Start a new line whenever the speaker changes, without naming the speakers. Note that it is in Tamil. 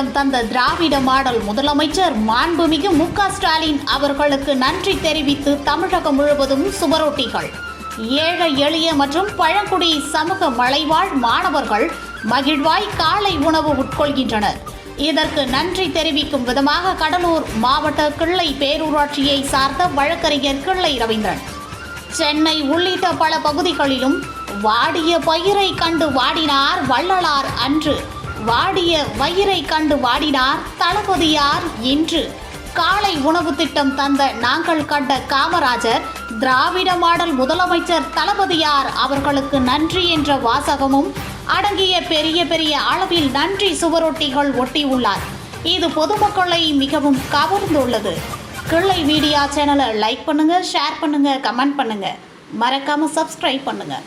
திட்டம் தந்த திராவிட மாடல் முதலமைச்சர் மாண்புமிகு மு.க. ஸ்டாலின் அவர்களுக்கு நன்றி தெரிவித்து தமிழகம் முழுவதும் சுவரொட்டிகள். ஏழை எளிய மற்றும் பழங்குடி சமூக மலைவாழ் மாணவர்கள் மகிழ்வாய் காலை உணவு உட்கொள்கின்றனர். இதற்கு நன்றி தெரிவிக்கும் விதமாக கடலூர் மாவட்ட கிள்ளை பேரூராட்சியை சார்ந்த வழக்கறிஞர் கிள்ளை ரவீந்திரன் சென்னை உள்ளிட்ட பல பகுதிகளிலும் வாடிய பயிரை கண்டு வாடினார் வள்ளலார் அன்று, வாடிய வயிறை கண்டு வாடினார் தளபதியார் இன்று, காலை உணவு திட்டம் தந்த நாங்கள் கண்ட காமராஜர், திராவிட மாடல் முதலமைச்சர் தளபதியார் அவர்களுக்கு நன்றி என்ற வாசகமும் அடங்கிய பெரிய பெரிய அளவில் நன்றி சுவரொட்டிகள் ஒட்டியுள்ளார். இது பொதுமக்களை மிகவும் கவர்ந்துள்ளது. கிள்ளை மீடியா சேனலை லைக் பண்ணுங்க, ஷேர் பண்ணுங்க, கமெண்ட் பண்ணுங்க, மறக்காம சப்ஸ்கிரைப் பண்ணுங்க.